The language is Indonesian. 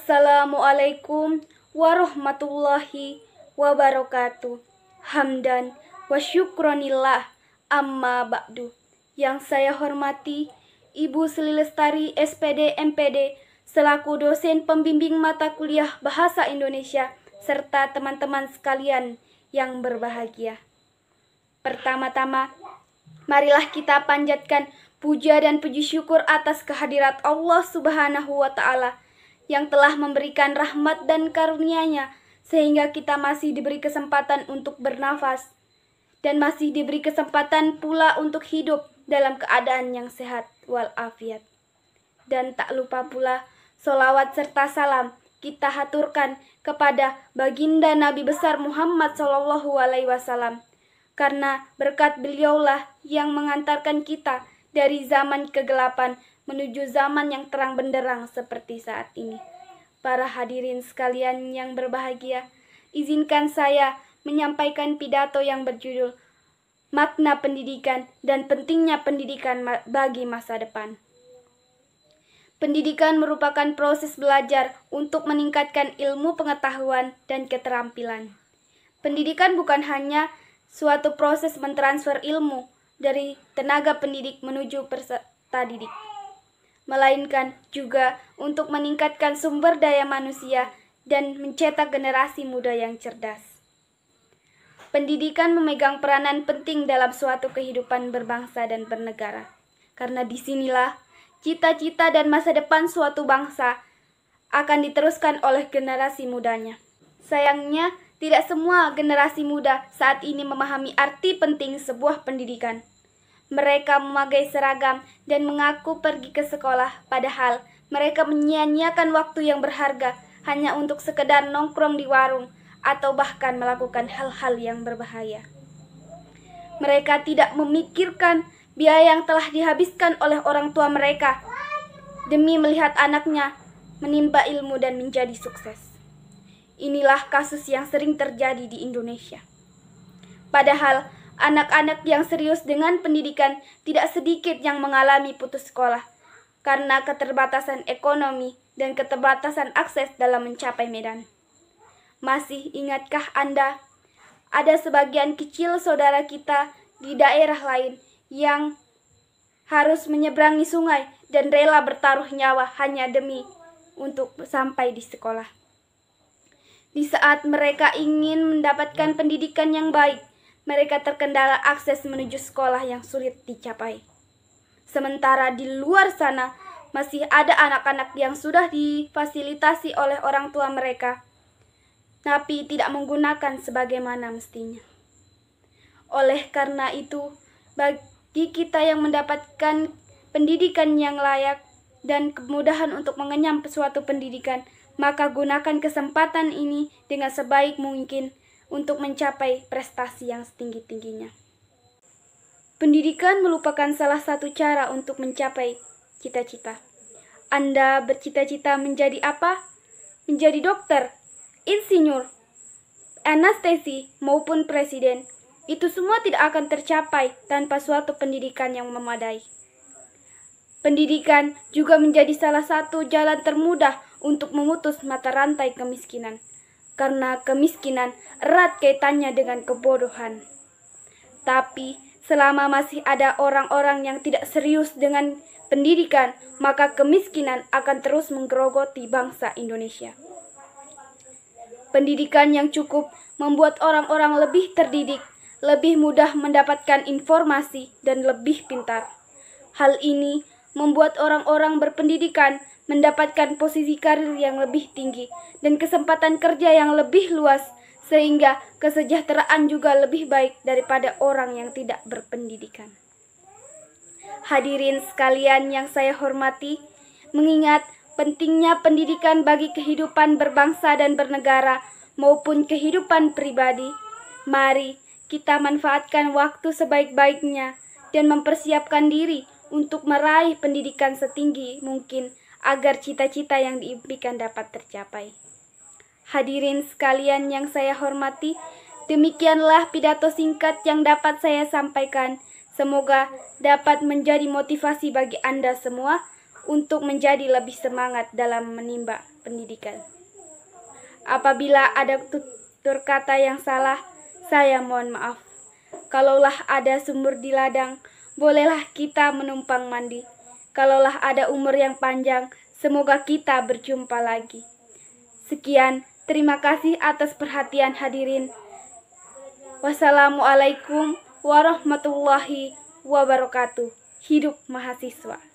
Assalamualaikum warahmatullahi wabarakatuh. Hamdan wa syukronillah amma ba'du. Yang saya hormati Ibu Sri Lestari SPD MPD selaku dosen pembimbing mata kuliah Bahasa Indonesia serta teman-teman sekalian yang berbahagia. Pertama-tama, marilah kita panjatkan puja dan puji syukur atas kehadirat Allah Subhanahu wa Ta'ala yang telah memberikan rahmat dan karunia-Nya sehingga kita masih diberi kesempatan untuk bernafas dan masih diberi kesempatan pula untuk hidup dalam keadaan yang sehat walafiat. Dan tak lupa pula sholawat serta salam kita haturkan kepada baginda Nabi besar Muhammad SAW, karena berkat beliaulah yang mengantarkan kita dari zaman kegelapan menuju zaman yang terang benderang seperti saat ini. Para hadirin sekalian yang berbahagia, izinkan saya menyampaikan pidato yang berjudul Makna Pendidikan dan Pentingnya Pendidikan bagi Masa Depan. Pendidikan merupakan proses belajar untuk meningkatkan ilmu pengetahuan dan keterampilan. Pendidikan bukan hanya suatu proses mentransfer ilmu dari tenaga pendidik menuju peserta didik, melainkan juga untuk meningkatkan sumber daya manusia dan mencetak generasi muda yang cerdas. Pendidikan memegang peranan penting dalam suatu kehidupan berbangsa dan bernegara, karena disinilah cita-cita dan masa depan suatu bangsa akan diteruskan oleh generasi mudanya. Sayangnya, tidak semua generasi muda saat ini memahami arti penting sebuah pendidikan. Mereka memakai seragam dan mengaku pergi ke sekolah, padahal mereka menyia-nyiakan waktu yang berharga hanya untuk sekedar nongkrong di warung atau bahkan melakukan hal-hal yang berbahaya. Mereka tidak memikirkan biaya yang telah dihabiskan oleh orang tua mereka demi melihat anaknya menimba ilmu dan menjadi sukses. Inilah kasus yang sering terjadi di Indonesia. Padahal anak-anak yang serius dengan pendidikan tidak sedikit yang mengalami putus sekolah karena keterbatasan ekonomi dan keterbatasan akses dalam mencapai medan. Masih ingatkah Anda, ada sebagian kecil saudara kita di daerah lain yang harus menyeberangi sungai dan rela bertaruh nyawa hanya demi untuk sampai di sekolah. Di saat mereka ingin mendapatkan pendidikan yang baik, mereka terkendala akses menuju sekolah yang sulit dicapai. Sementara di luar sana masih ada anak-anak yang sudah difasilitasi oleh orang tua mereka, tapi tidak menggunakan sebagaimana mestinya. Oleh karena itu, bagi kita yang mendapatkan pendidikan yang layak dan kemudahan untuk mengenyam suatu pendidikan, maka gunakan kesempatan ini dengan sebaik mungkin untuk mencapai prestasi yang setinggi-tingginya. Pendidikan merupakan salah satu cara untuk mencapai cita-cita. Anda bercita-cita menjadi apa? Menjadi dokter, insinyur, anestesi, maupun presiden. Itu semua tidak akan tercapai tanpa suatu pendidikan yang memadai. Pendidikan juga menjadi salah satu jalan termudah untuk memutus mata rantai kemiskinan, karena kemiskinan erat kaitannya dengan kebodohan. Tapi selama masih ada orang-orang yang tidak serius dengan pendidikan, maka kemiskinan akan terus menggerogoti bangsa Indonesia. Pendidikan yang cukup membuat orang-orang lebih terdidik, lebih mudah mendapatkan informasi, dan lebih pintar. Hal ini membuat orang-orang berpendidikan mendapatkan posisi karir yang lebih tinggi dan kesempatan kerja yang lebih luas, sehingga kesejahteraan juga lebih baik daripada orang yang tidak berpendidikan. Hadirin sekalian yang saya hormati, mengingat pentingnya pendidikan bagi kehidupan berbangsa dan bernegara maupun kehidupan pribadi, mari kita manfaatkan waktu sebaik-baiknya dan mempersiapkan diri untuk meraih pendidikan setinggi mungkin agar cita-cita yang diimpikan dapat tercapai. Hadirin sekalian yang saya hormati, demikianlah pidato singkat yang dapat saya sampaikan. Semoga dapat menjadi motivasi bagi Anda semua untuk menjadi lebih semangat dalam menimba pendidikan. Apabila ada tutur kata yang salah, saya mohon maaf. Kalaulah ada sumur di ladang, bolehlah kita menumpang mandi. Kalaulah ada umur yang panjang, semoga kita berjumpa lagi. Sekian, terima kasih atas perhatian hadirin. Wassalamualaikum warahmatullahi wabarakatuh. Hidup mahasiswa.